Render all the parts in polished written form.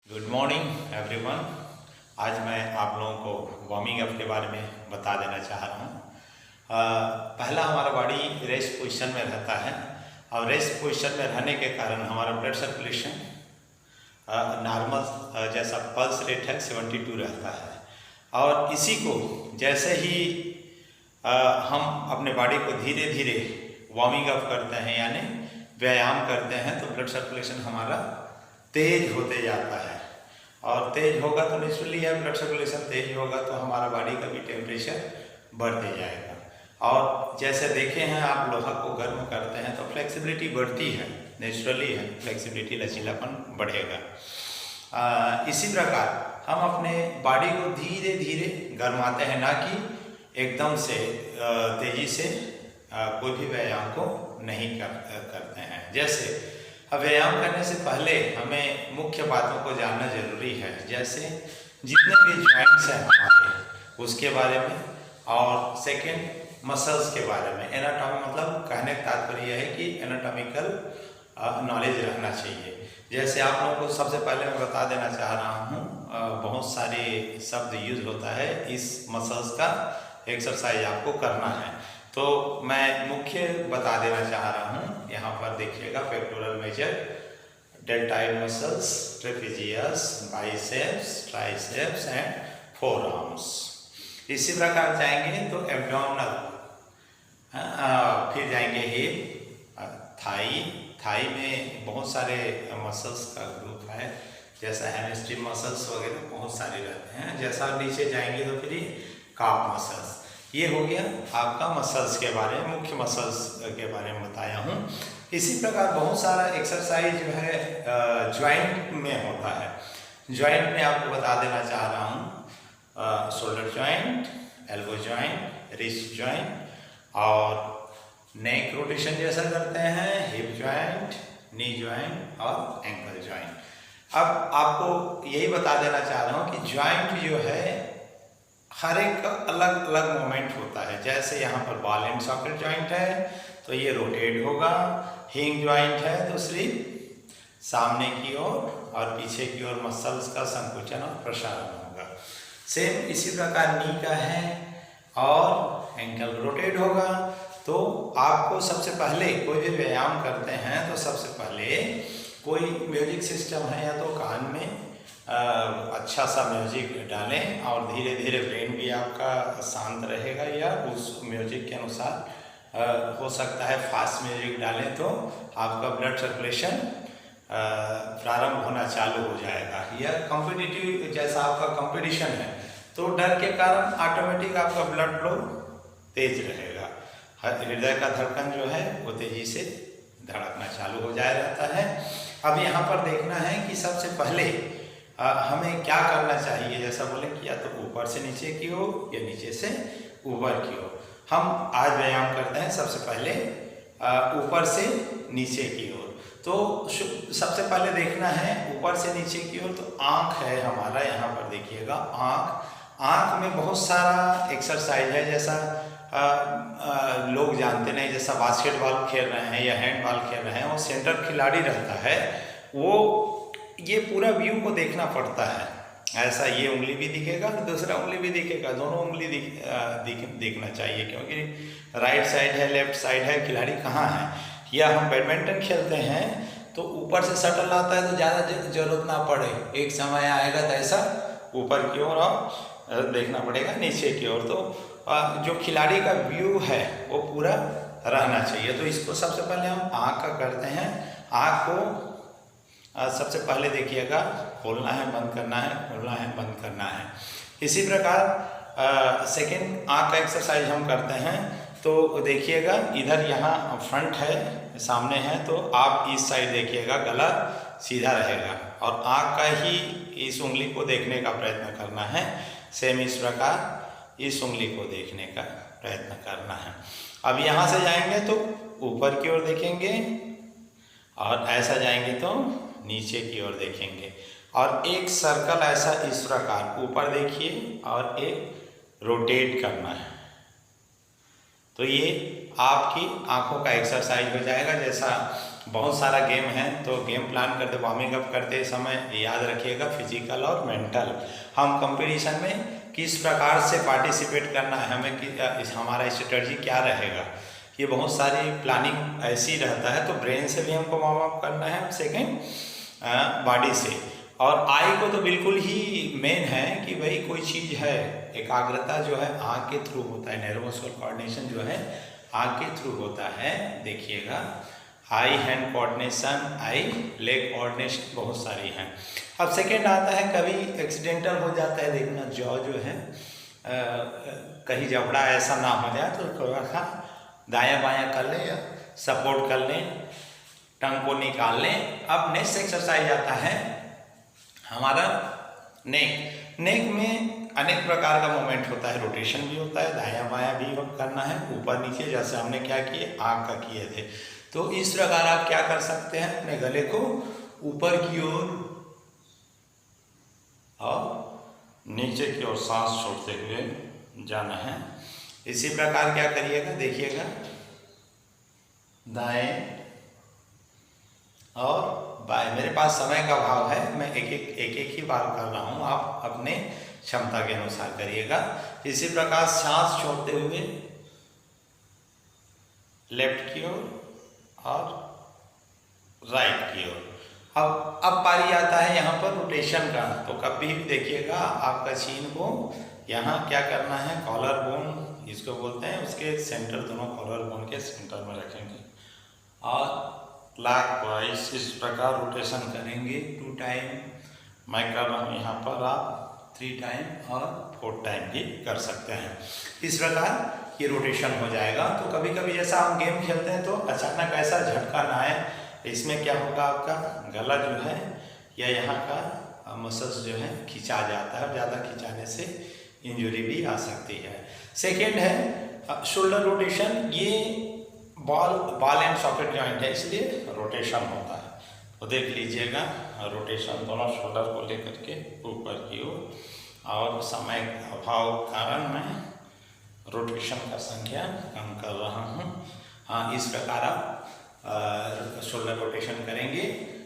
Good morning everyone. आज मैं आप लोगों को वार्मिंग अप के बारे में बता देना चाह रहा हूँ। पहला हमारा बॉडी रेस्ट पोजीशन में रहता है और रेस्ट पोजीशन में रहने के कारण हमारा ब्लड सर्कुलेशन नॉर्मल जैसा पल्स रेट है 72 रहता है। और इसी को जैसे ही हम अपने बॉडी को धीरे धीरे वार्मिंग अप करते हैं यानी व्यायाम करते हैं तो ब्लड सर्कुलेशन हमारा तेज होते जाता है। और तेज होगा तो नेचुरली है, ब्लड सर्कुलेशन तेज होगा तो हमारा बॉडी का भी टेम्परेचर बढ़ते जाएगा। और जैसे देखे हैं आप लोहा को गर्म करते हैं तो फ्लेक्सिबिलिटी बढ़ती है, नेचुरली है, फ्लेक्सिबिलिटी लचीलापन बढ़ेगा। इसी प्रकार हम अपने बॉडी को धीरे धीरे गर्माते हैं, ना कि एकदम से तेजी से कोई भी व्यायाम को नहीं करते हैं। जैसे व्यायाम करने से पहले हमें मुख्य बातों को जानना जरूरी है, जैसे जितने भी जॉइंट्स हैं हमारे उसके बारे में, और सेकंड मसल्स के बारे में। एनाटॉमी मतलब कहने का तात्पर्य है कि एनाटॉमिकल नॉलेज रहना चाहिए। जैसे आप लोगों को सबसे पहले मैं बता देना चाह रहा हूँ, बहुत सारे शब्द यूज होता है, इस मसल्स का एक्सरसाइज आपको करना है तो मैं मुख्य बता देना चाह रहा हूँ। यहाँ पर देखिएगा, pectoral major, deltoid muscles, trapezius, biceps, triceps and forearms. इसी प्रकार जाएंगे तो एब्डोमिनल, फिर जाएंगे हिप, थाई में बहुत सारे मसल्स का ग्रुप है, जैसा हैमस्ट्रिंग मसल्स वगैरह बहुत सारे रहते हैं। जैसा नीचे जाएंगे तो फिर काफ मसल्स। ये हो गया आपका मसल्स के बारे में, मुख्य मसल्स के बारे में बताया हूँ। इसी प्रकार बहुत सारा एक्सरसाइज जो है जॉइंट में होता है। जॉइंट में आपको बता देना चाह रहा हूँ, shoulder joint, elbow joint, wrist joint और नेक रोटेशन जैसा करते हैं, हिप जॉइंट, नी जॉइंट और एंकल जॉइंट। अब आपको यही बता देना चाह रहा हूँ कि जॉइंट जो है हर एक का अलग अलग मोमेंट होता है। जैसे यहाँ पर बॉल एंड सॉकेट जॉइंट है तो ये रोटेट होगा, हिंग जॉइंट है तो सिर्फ सामने की ओर और पीछे की ओर मसल्स का संकुचन और प्रसारण होगा। सेम इसी प्रकार नी का है और एंकल रोटेट होगा। तो आपको सबसे पहले कोई भी व्यायाम करते हैं तो सबसे पहले कोई म्यूजिक सिस्टम है या तो कान में अच्छा सा म्यूजिक डालें और धीरे धीरे ब्रेन भी आपका शांत रहेगा, या उस म्यूजिक के अनुसार हो सकता है फास्ट म्यूजिक डालें तो आपका ब्लड सर्कुलेशन प्रारंभ होना चालू हो जाएगा। या कॉम्पिटिटिव जैसा आपका कंपटीशन है तो डर के कारण ऑटोमेटिक आपका ब्लड फ्लो तेज रहेगा, हृदय का धड़कन जो है वो तेजी से धड़कना चालू हो जाया रहता है। अब यहाँ पर देखना है कि सबसे पहले हमें क्या करना चाहिए। जैसा बोले कि या तो ऊपर से नीचे की ओर या नीचे से ऊपर की ओर। हम आज व्यायाम करते हैं सबसे पहले ऊपर से नीचे की ओर। तो सबसे पहले देखना है ऊपर से नीचे की ओर, तो आँख है हमारा, यहाँ पर देखिएगा आँख में बहुत सारा एक्सरसाइज है। जैसा लोग जानते नहीं, जैसा बास्केटबॉल खेल रहे हैं या हैंडबॉल खेल रहे हैं, वो सेंटर खिलाड़ी रहता है, वो ये पूरा व्यू को देखना पड़ता है। ऐसा ये उंगली भी दिखेगा, दूसरा उंगली भी दिखेगा, दोनों उंगली देखना चाहिए, क्योंकि राइट साइड है, लेफ्ट साइड है, खिलाड़ी कहाँ है। या हम बैडमिंटन खेलते हैं तो ऊपर से शटल आता है तो ज़्यादा जरूरत ना पड़े, एक समय आएगा तो ऐसा ऊपर की ओर और देखना पड़ेगा नीचे की ओर। तो जो खिलाड़ी का व्यू है वो पूरा रहना चाहिए। तो इसको सबसे पहले हम आँख का करते हैं। आँख को सबसे पहले देखिएगा, खोलना है, बंद करना है, खोलना है, बंद करना है। इसी प्रकार सेकंड आँख का एक्सरसाइज हम करते हैं। तो देखिएगा इधर यहाँ फ्रंट है, सामने है, तो आप इस साइड देखिएगा, गला सीधा रहेगा और आँख का ही इस उंगली को देखने का प्रयत्न करना है। सेम इस प्रकार इस उंगली को देखने का प्रयत्न करना है। अब यहाँ से जाएंगे तो ऊपर की ओर देखेंगे और ऐसा जाएंगे तो नीचे की ओर देखेंगे, और एक सर्कल ऐसा इस प्रकार ऊपर देखिए और एक रोटेट करना है। तो ये आपकी आंखों का एक्सरसाइज हो जाएगा। जैसा बहुत सारा गेम है, तो गेम प्लान करते वार्मिंग अप करते समय याद रखिएगा फिजिकल और मेंटल, हम कंपटीशन में किस प्रकार से पार्टिसिपेट करना है, हमें हमारा स्ट्रेटजी क्या रहेगा, ये बहुत सारी प्लानिंग ऐसी रहता है। तो ब्रेन से भी हमको वार्म अप करना है, सेकेंड बॉडी से। और आई को तो बिल्कुल ही मेन है कि भाई कोई चीज़ है, एकाग्रता जो है आँख के थ्रू होता है, नर्वस कोऑर्डिनेशन जो है आँख के थ्रू होता है। देखिएगा आई हैंड कोऑर्डिनेशन, आई लेग कोऑर्डिनेशन बहुत सारी हैं। अब सेकेंड आता है कभी एक्सीडेंटल हो जाता है, देखना जॉ जो है कहीं जबड़ा ऐसा ना हो जाए तो थोड़ा सा दायां बायां कर लें या सपोर्ट कर लें, टंग को निकाल लें। अब नेक्स्ट एक्सरसाइज आता है हमारा नेक। नेक में अनेक प्रकार का मूवमेंट होता है, रोटेशन भी होता है, दायां बायां भी करना है, ऊपर नीचे, जैसे हमने क्या किए आँख का किए थे। तो इस प्रकार आप क्या कर सकते हैं, अपने गले को ऊपर की ओर और नीचे की ओर सांस छोड़ते हुए जाना है। इसी प्रकार क्या करिएगा, देखिएगा दाएं और बाएं। मेरे पास समय का अभाव है, मैं एक ही बार कर रहा हूँ, आप अपने क्षमता के अनुसार करिएगा। इसी प्रकार सांस छोड़ते हुए लेफ्ट की ओर और राइट की ओर। अब पारी आता है यहाँ पर रोटेशन का। तो कभी भी देखिएगा आपका चीन को यहाँ क्या करना है, कॉलर बोन इसको बोलते हैं, उसके सेंटर, दोनों कॉलर बोन के सेंटर में रखेंगे और क्लॉकवाइज इस प्रकार रोटेशन करेंगे 2 टाइम। मैं कर रहा हूँ यहाँ पर, आप 3 टाइम और 4 टाइम भी कर सकते हैं। इस प्रकार ये रोटेशन हो जाएगा। तो कभी कभी जैसा हम गेम खेलते हैं तो अचानक ऐसा झटका ना आए, इसमें क्या होगा, आपका गला जो है या यहाँ का मसल्स जो है खिंचा जाता है, ज़्यादा खिंचाने से इंजरी भी आ सकती है। सेकेंड है शोल्डर रोटेशन। ये बॉल एंड सॉकेट जॉइंट है, इसलिए रोटेशन होता है। तो देख लीजिएगा रोटेशन दोनों शोल्डर को लेकर के ऊपर की ओर, और समय अभाव कारण मैं रोटेशन का संख्या कम कर रहा हूँ। हाँ, इस प्रकार आप शोल्डर रोटेशन करेंगे।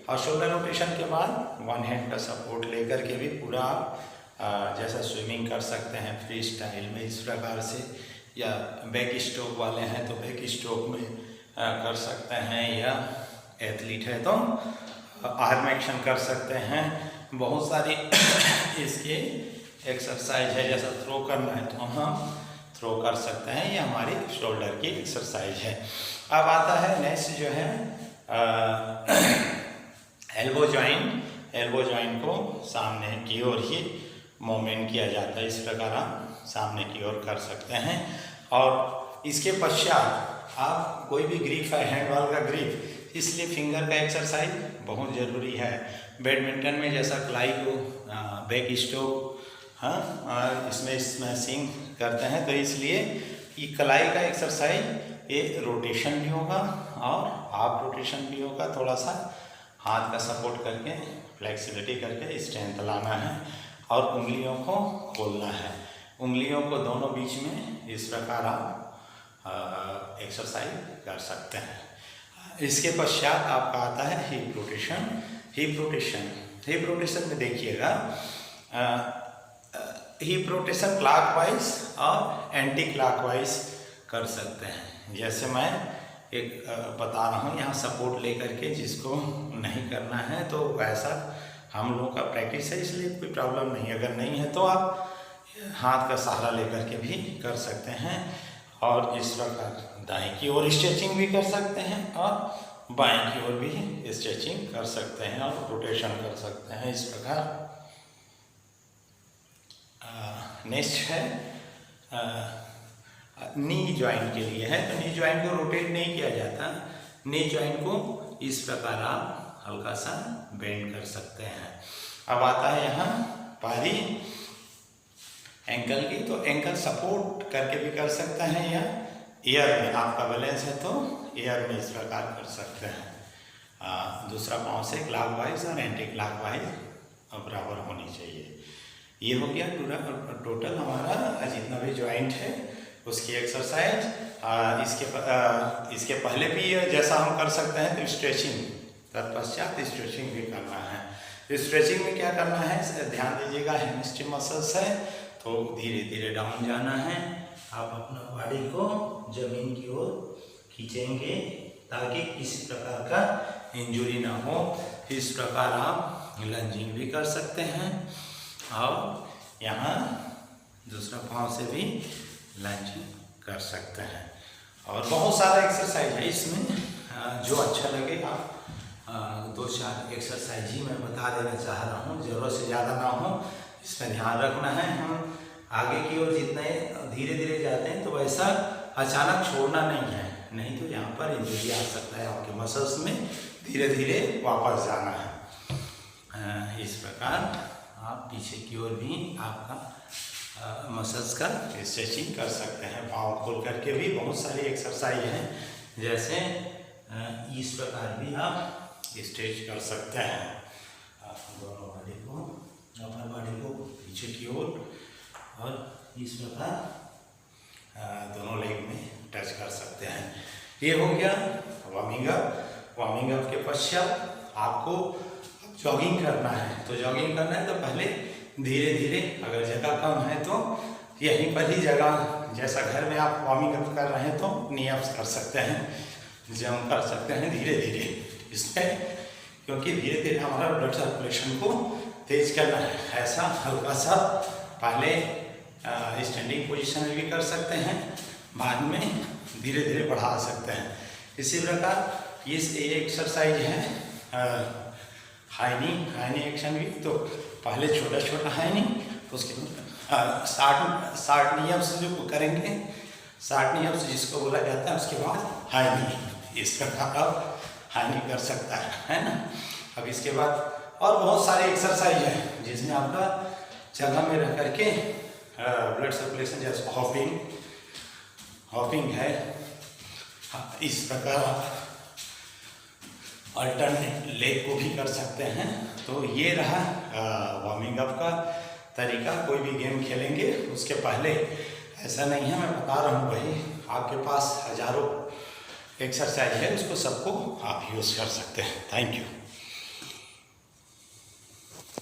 और शोल्डर रोटेशन के बाद 1 हैंड का सपोर्ट लेकर के भी पूरा आप जैसा स्विमिंग कर सकते हैं फ्री स्टाइल में, इस प्रकार से, या बैक स्ट्रोक वाले हैं तो बैक स्ट्रोक में कर सकते हैं, या एथलीट है तो आर्म एक्शन कर सकते हैं। बहुत सारी इसके एक्सरसाइज है, जैसा थ्रो करना है तो हम थ्रो कर सकते हैं, ये हमारी शोल्डर की एक्सरसाइज है। अब आता है नेक्स्ट जो है एल्बो जॉइंट। एल्बो जॉइंट को सामने की ओर ही मूवमेंट किया जाता है, इस प्रकार आप सामने की ओर कर सकते हैं। और इसके पश्चात आप कोई भी ग्रिप है, हैंड बॉल का ग्रिप, इसलिए फिंगर का एक्सरसाइज बहुत ज़रूरी है। बैडमिंटन में जैसा क्लाई को बैक स्ट्रोक, हाँ, इसमें स्मैशिंग करते हैं, तो इसलिए ये कलाई का एक्सरसाइज ये रोटेशन भी होगा और हाफ रोटेशन भी होगा। थोड़ा सा हाथ का सपोर्ट करके, फ्लेक्सिबिलिटी करके स्ट्रेंथ लाना है और उंगलियों को खोलना है। उंगलियों को दोनों बीच में इस प्रकार आप एक्सरसाइज कर सकते हैं। इसके पश्चात आपका आता है hip rotation. Hip rotation, hip rotation में देखिएगा हिप रोटेशन क्लॉकवाइज और एंटी क्लॉकवाइज कर सकते हैं। जैसे मैं एक बता रहा हूँ, यहाँ सपोर्ट लेकर के, जिसको नहीं करना है तो वैसा हम लोगों का प्रैक्टिस है, इसलिए कोई प्रॉब्लम नहीं है। अगर नहीं है तो आप हाथ का सहारा लेकर के भी कर सकते हैं। और इस प्रकार दाएं की ओर स्ट्रेचिंग भी कर सकते हैं और बाएं की ओर भी स्ट्रेचिंग कर सकते हैं और रोटेशन कर सकते हैं, इस प्रकार। नेक्स्ट है नी जॉइंट के लिए है। तो नी जॉइंट को रोटेट नहीं किया जाता, नी जॉइंट को इस प्रकार आप हल्का सा बेंड कर सकते हैं। अब आता है यहाँ पारी एंकल की। तो एंकल सपोर्ट करके भी कर सकते हैं, या एयर में आपका बैलेंस है तो एयर में इस प्रकार कर सकते हैं। दूसरा पाँव से क्लॉकवाइज और एंटी क्लॉकवाइज बराबर होनी चाहिए। ये हो गया पूरा टोटल हमारा जितना भी जॉइंट है उसकी एक्सरसाइज। इसके पहले भी जैसा हम कर सकते हैं तो स्ट्रेचिंग, तत्पश्चात स्ट्रेचिंग भी करना है। स्ट्रेचिंग में क्या करना है, ध्यान दीजिएगा, हैमस्ट्रिंग मसल्स है तो धीरे धीरे डाउन जाना है। आप अपना बॉडी को जमीन की ओर खींचेंगे ताकि किसी प्रकार का इंजरी ना हो। इस प्रकार आप लंजिंग भी कर सकते हैं और यहाँ दूसरा पाँव से भी लंजिंग कर सकते हैं। और बहुत सारा एक्सरसाइज है इसमें, जो अच्छा लगे आप 2-4 एक्सरसाइज ही मैं बता देना चाह रहा हूँ, ज़रूरत से ज़्यादा ना हो, इसमें ध्यान रखना है। हम आगे की ओर जितने धीरे धीरे जाते हैं तो वैसा अचानक छोड़ना नहीं है, नहीं तो यहाँ पर इंजरी आ सकता है आपके मसल्स में, धीरे धीरे वापस जाना है। इस प्रकार आप पीछे की ओर भी आपका मसल्स का स्ट्रेचिंग कर सकते हैं। पाँव खोल करके भी बहुत सारी एक्सरसाइज हैं, जैसे इस प्रकार भी आप स्ट्रेच कर सकते हैं। आप दोनों बॉडी को, अपना बॉडी को पीछे की ओर और इस प्रकार दोनों लेग में टच कर सकते हैं। ये हो गया वार्मिंग अप। वार्मिंग अप के पश्चात आपको जॉगिंग करना है। तो जॉगिंग करना है तो पहले धीरे धीरे, अगर जगह कम है तो यहीं पर ही जगह, जैसा घर में आप वार्मिंग अप कर रहे हैं तो नी अप्स कर सकते हैं, जंप कर सकते हैं धीरे धीरे इसमें, क्योंकि धीरे धीरे हमारा ब्लड सर्कुलेशन को तेज करना है। ऐसा हल्का सा पहले स्टैंडिंग पोजीशन में भी कर सकते हैं, बाद में धीरे धीरे बढ़ा सकते हैं। इसी प्रकार ये एक्सरसाइज है हाई नी एक्शन भी। तो पहले छोटा छोटा हाई नी, उसके बाद 60 नियम से जो करेंगे, 60 नियम से जिसको बोला जाता है, उसके बाद हाई नी। इस प्रकार आप हाई नी कर सकता है ना। अब इसके बाद और बहुत सारे एक्सरसाइज हैं जिसमें आपका जगह में रह करके ब्लड सर्कुलेशन, जैसे हॉपिंग है। इस प्रकार आप अल्टरनेट लेग को भी कर सकते हैं। तो ये रहा वार्मिंग अप का तरीका। कोई भी गेम खेलेंगे उसके पहले ऐसा नहीं है, मैं बता रहा हूँ भाई, आपके पास हजारों एक्सरसाइज है, उसको सबको आप यूज़ कर सकते हैं। Thank you.